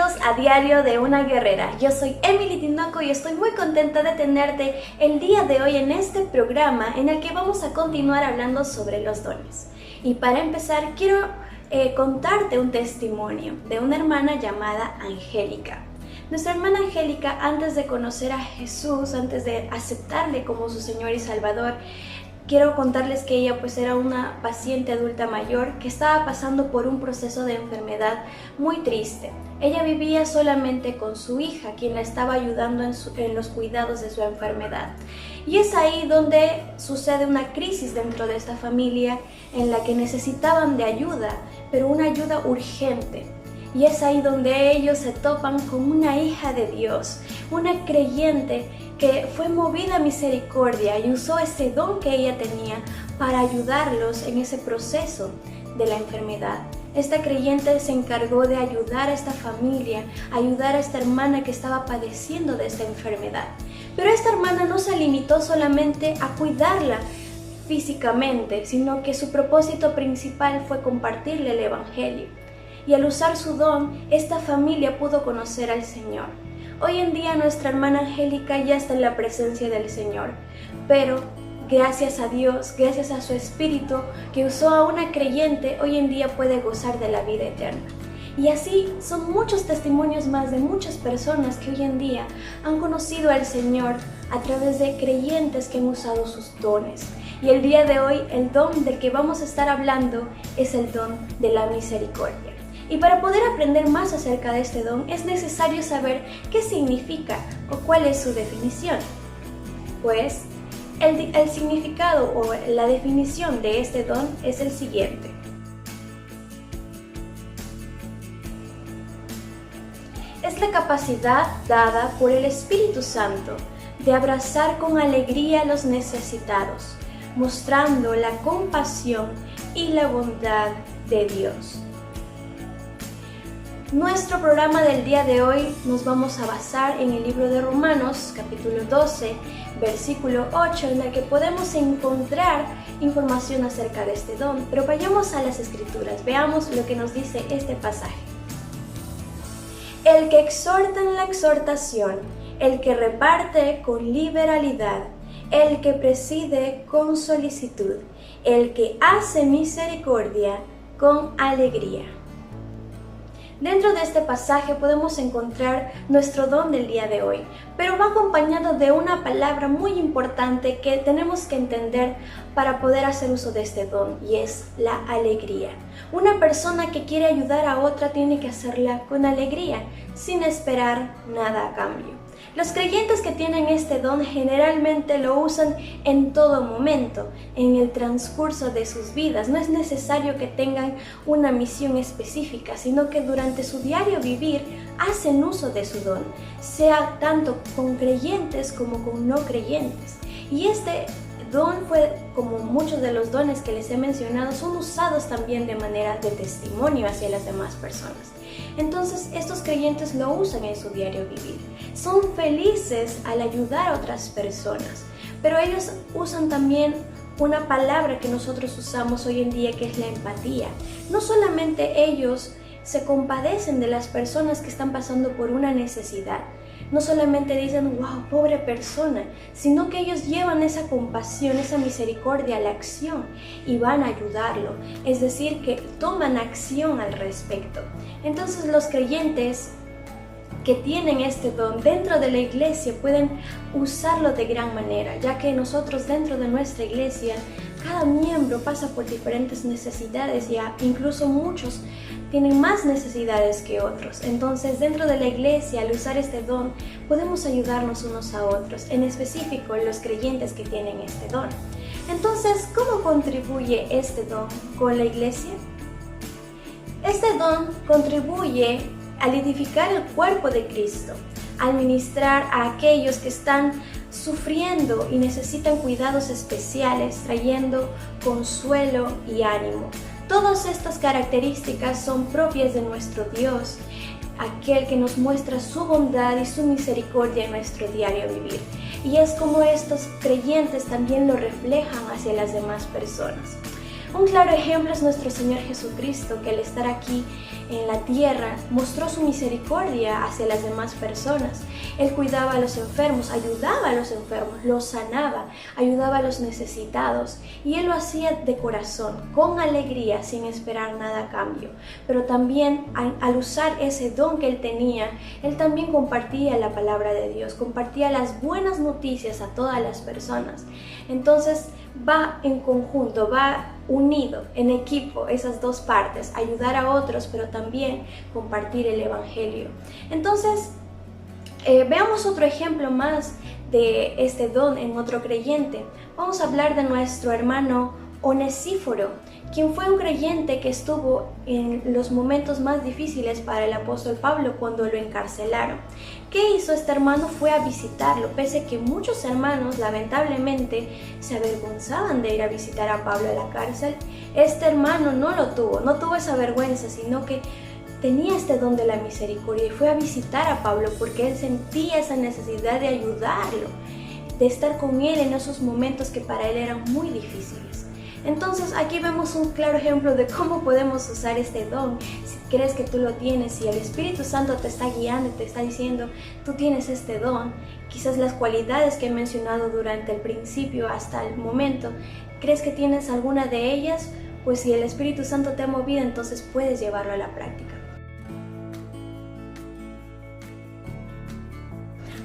Bienvenidos a Diario de una Guerrera. Yo soy Emily Tinoco y estoy muy contenta de tenerte el día de hoy en este programa en el que vamos a continuar hablando sobre los dones. Y para empezar quiero contarte un testimonio de una hermana llamada Angélica. Nuestra hermana Angélica, antes de conocer a Jesús, antes de aceptarle como su Señor y Salvador, quiero contarles que ella era una paciente adulta mayor que estaba pasando por un proceso de enfermedad muy triste. Ella vivía solamente con su hija, quien la estaba ayudando en los cuidados de su enfermedad. Y es ahí donde sucede una crisis dentro de esta familia en la que necesitaban de ayuda, pero una ayuda urgente. Y es ahí donde ellos se topan con una hija de Dios, una creyente que fue movida a misericordia y usó ese don que ella tenía para ayudarlos en ese proceso de la enfermedad. Esta creyente se encargó de ayudar a esta familia, ayudar a esta hermana que estaba padeciendo de esta enfermedad. Pero esta hermana no se limitó solamente a cuidarla físicamente, sino que su propósito principal fue compartirle el Evangelio. Y al usar su don, esta familia pudo conocer al Señor. Hoy en día nuestra hermana Angélica ya está en la presencia del Señor, pero gracias a Dios, gracias a su Espíritu que usó a una creyente, hoy en día puede gozar de la vida eterna. Y así son muchos testimonios más de muchas personas que hoy en día han conocido al Señor a través de creyentes que han usado sus dones. Y el día de hoy el don del que vamos a estar hablando es el don de la misericordia. Y para poder aprender más acerca de este don es necesario saber qué significa o cuál es su definición. Pues el significado o la definición de este don es el siguiente. Es la capacidad dada por el Espíritu Santo de abrazar con alegría a los necesitados, mostrando la compasión y la bondad de Dios. Nuestro programa del día de hoy nos vamos a basar en el libro de Romanos, capítulo 12, versículo 8, en el que podemos encontrar información acerca de este don. Pero vayamos a las Escrituras, veamos lo que nos dice este pasaje. El que exhorta en la exhortación, el que reparte con liberalidad, el que preside con solicitud, el que hace misericordia con alegría. Dentro de este pasaje podemos encontrar nuestro don del día de hoy, pero va acompañado de una palabra muy importante que tenemos que entender para poder hacer uso de este don, y es la alegría. Una persona que quiere ayudar a otra tiene que hacerla con alegría, sin esperar nada a cambio. Los creyentes que tienen este don generalmente lo usan en todo momento, en el transcurso de sus vidas. No es necesario que tengan una misión específica, sino que durante su diario vivir hacen uso de su don, sea tanto con creyentes como con no creyentes. Y este don como muchos de los dones que les he mencionado, son usados también de manera de testimonio hacia las demás personas. Entonces estos creyentes lo usan en su diario vivir. Son felices al ayudar a otras personas, pero ellos usan también una palabra que nosotros usamos hoy en día, que es la empatía. No solamente ellos se compadecen de las personas que están pasando por una necesidad, no solamente dicen, wow, pobre persona, sino que ellos llevan esa compasión, esa misericordia a la acción y van a ayudarlo. Es decir, que toman acción al respecto. Entonces los creyentes que tienen este don dentro de la iglesia pueden usarlo de gran manera, ya que nosotros dentro de nuestra iglesia, cada miembro pasa por diferentes necesidades, ya incluso muchos tienen más necesidades que otros. Entonces dentro de la iglesia, al usar este don, podemos ayudarnos unos a otros, en específico los creyentes que tienen este don. Entonces, ¿cómo contribuye este don con la iglesia? Este don contribuye al edificar el cuerpo de Cristo, al ministrar a aquellos que están sufriendo y necesitan cuidados especiales, trayendo consuelo y ánimo. Todas estas características son propias de nuestro Dios, aquel que nos muestra su bondad y su misericordia en nuestro diario vivir. Y es como estos creyentes también lo reflejan hacia las demás personas. Un claro ejemplo es nuestro Señor Jesucristo, que al estar aquí en la tierra mostró su misericordia hacia las demás personas. Él cuidaba a los enfermos, ayudaba a los enfermos, los sanaba, ayudaba a los necesitados, y Él lo hacía de corazón, con alegría, sin esperar nada a cambio. Pero también al usar ese don que Él tenía, Él también compartía la palabra de Dios, compartía las buenas noticias a todas las personas. Entonces va en conjunto, va unido, en equipo, esas dos partes, ayudar a otros, pero también compartir el Evangelio. Entonces, veamos otro ejemplo más de este don en otro creyente. Vamos a hablar de nuestro hermano Onesíforo, quien fue un creyente que estuvo en los momentos más difíciles para el apóstol Pablo cuando lo encarcelaron. ¿Qué hizo este hermano? Fue a visitarlo, pese a que muchos hermanos lamentablemente se avergonzaban de ir a visitar a Pablo a la cárcel. Este hermano no tuvo esa vergüenza, sino que tenía este don de la misericordia y fue a visitar a Pablo porque él sentía esa necesidad de ayudarlo, de estar con él en esos momentos que para él eran muy difíciles. Entonces aquí vemos un claro ejemplo de cómo podemos usar este don. Si crees que tú lo tienes, si el Espíritu Santo te está guiando y te está diciendo, tú tienes este don, quizás las cualidades que he mencionado durante el principio hasta el momento, ¿crees que tienes alguna de ellas? Pues si el Espíritu Santo te ha movido, entonces puedes llevarlo a la práctica.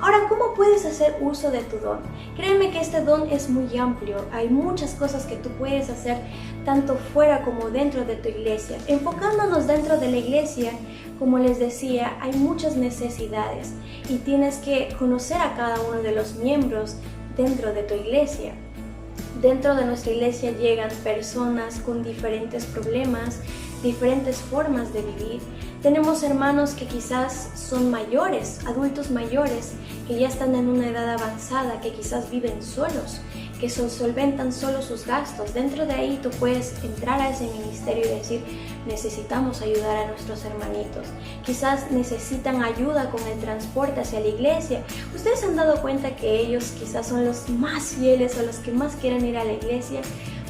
Ahora, ¿cómo puedes hacer uso de tu don? Créeme que este don es muy amplio. Hay muchas cosas que tú puedes hacer tanto fuera como dentro de tu iglesia. Enfocándonos dentro de la iglesia, como les decía, hay muchas necesidades y tienes que conocer a cada uno de los miembros dentro de tu iglesia. Dentro de nuestra iglesia llegan personas con diferentes problemas, diferentes formas de vivir. Tenemos hermanos que quizás son mayores, adultos mayores, que ya están en una edad avanzada, que quizás viven solos, que solventan solo sus gastos. Dentro de ahí tú puedes entrar a ese ministerio y decir, necesitamos ayudar a nuestros hermanitos. Quizás necesitan ayuda con el transporte hacia la iglesia. ¿Ustedes se han dado cuenta que ellos quizás son los más fieles o los que más quieren ir a la iglesia?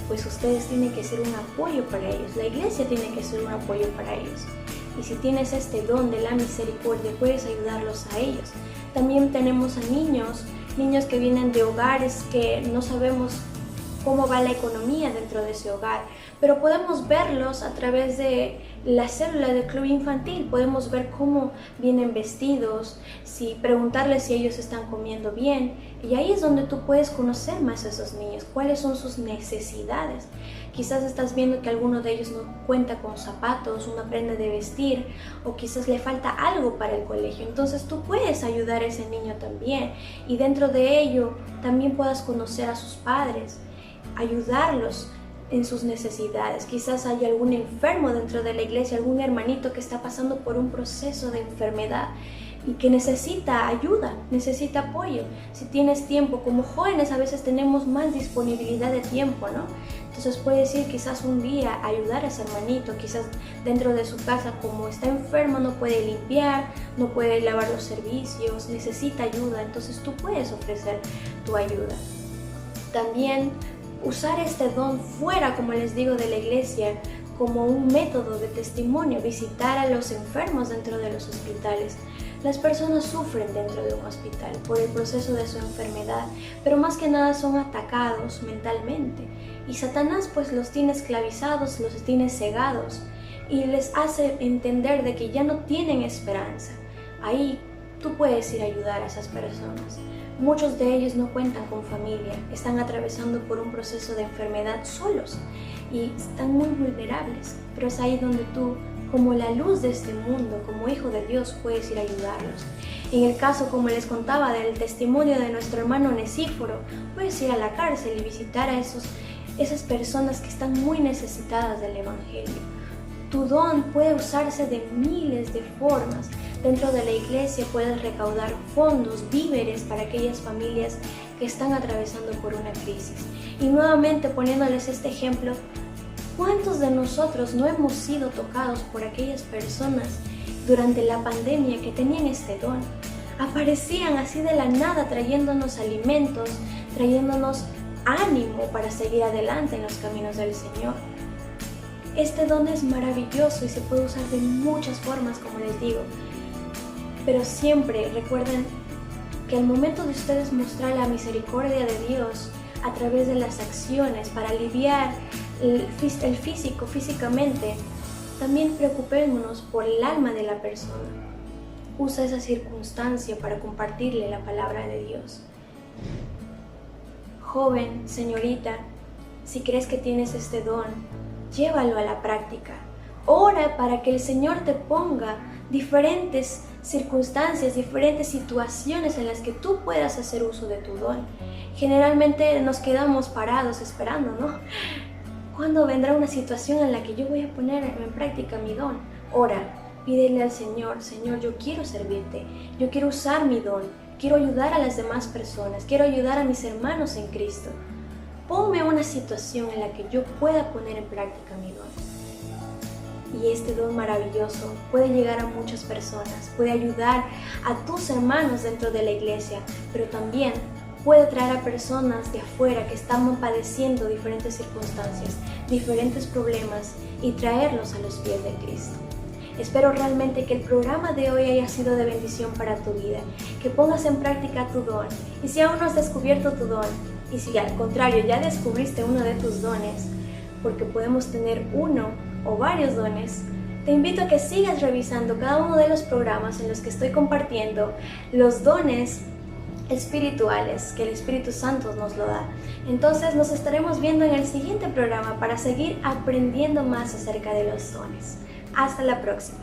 Pues ustedes tienen que ser un apoyo para ellos. La iglesia tiene que ser un apoyo para ellos. Y si tienes este don de la misericordia, puedes ayudarlos a ellos. También tenemos a niños que vienen de hogares que no sabemos cómo va la economía dentro de ese hogar, pero podemos verlos a través de la célula del club infantil, podemos ver cómo vienen vestidos, preguntarles si ellos están comiendo bien, y ahí es donde tú puedes conocer más a esos niños, cuáles son sus necesidades. Quizás estás viendo que alguno de ellos no cuenta con zapatos, una prenda de vestir, o quizás le falta algo para el colegio. Entonces tú puedes ayudar a ese niño también, y dentro de ello también puedas conocer a sus padres, ayudarlos en sus necesidades. Quizás haya algún enfermo dentro de la iglesia, algún hermanito que está pasando por un proceso de enfermedad y que necesita ayuda, necesita apoyo. Si tienes tiempo, como jóvenes a veces tenemos más disponibilidad de tiempo, ¿no? Entonces puedes ir quizás un día a ayudar a ese hermanito, quizás dentro de su casa, como está enfermo, no puede limpiar, no puede lavar los servicios, necesita ayuda, entonces tú puedes ofrecer tu ayuda. También usar este don fuera, como les digo, de la iglesia, como un método de testimonio, visitar a los enfermos dentro de los hospitales. Las personas sufren dentro de un hospital por el proceso de su enfermedad, pero más que nada son atacados mentalmente. Y Satanás pues los tiene esclavizados, los tiene cegados y les hace entender de que ya no tienen esperanza. Ahí tú puedes ir a ayudar a esas personas. Muchos de ellos no cuentan con familia, están atravesando por un proceso de enfermedad solos y están muy vulnerables, pero es ahí donde tú, como la luz de este mundo, como hijo de Dios, puedes ir a ayudarlos. En el caso, como les contaba, del testimonio de nuestro hermano Onesíforo, puedes ir a la cárcel y visitar a esas personas que están muy necesitadas del Evangelio. Tu don puede usarse de miles de formas. Dentro de la iglesia puedes recaudar fondos, víveres para aquellas familias que están atravesando por una crisis. Y nuevamente poniéndoles este ejemplo, ¿cuántos de nosotros no hemos sido tocados por aquellas personas durante la pandemia que tenían este don? Aparecían así de la nada trayéndonos alimentos, trayéndonos ánimo para seguir adelante en los caminos del Señor. Este don es maravilloso y se puede usar de muchas formas, como les digo. Pero siempre recuerden que al momento de ustedes mostrar la misericordia de Dios a través de las acciones para aliviar el físico, físicamente, también preocupémonos por el alma de la persona. Usa esa circunstancia para compartirle la palabra de Dios. Joven, señorita, si crees que tienes este don, llévalo a la práctica. Ora para que el Señor te ponga diferentes circunstancias, diferentes situaciones en las que tú puedas hacer uso de tu don. Generalmente nos quedamos parados esperando, ¿no? ¿Cuándo vendrá una situación en la que yo voy a poner en práctica mi don? Ora, pídele al Señor, Señor, yo quiero servirte, yo quiero usar mi don, quiero ayudar a las demás personas, quiero ayudar a mis hermanos en Cristo. Ponme una situación en la que yo pueda poner en práctica mi don. Y este don maravilloso puede llegar a muchas personas, puede ayudar a tus hermanos dentro de la iglesia, pero también puede traer a personas de afuera que están padeciendo diferentes circunstancias, diferentes problemas y traerlos a los pies de Cristo. Espero realmente que el programa de hoy haya sido de bendición para tu vida, que pongas en práctica tu don. Y si aún no has descubierto tu don, y si al contrario ya descubriste uno de tus dones, porque podemos tener uno o varios dones, te invito a que sigas revisando cada uno de los programas en los que estoy compartiendo los dones espirituales que el Espíritu Santo nos lo da. Entonces nos estaremos viendo en el siguiente programa para seguir aprendiendo más acerca de los dones. Hasta la próxima.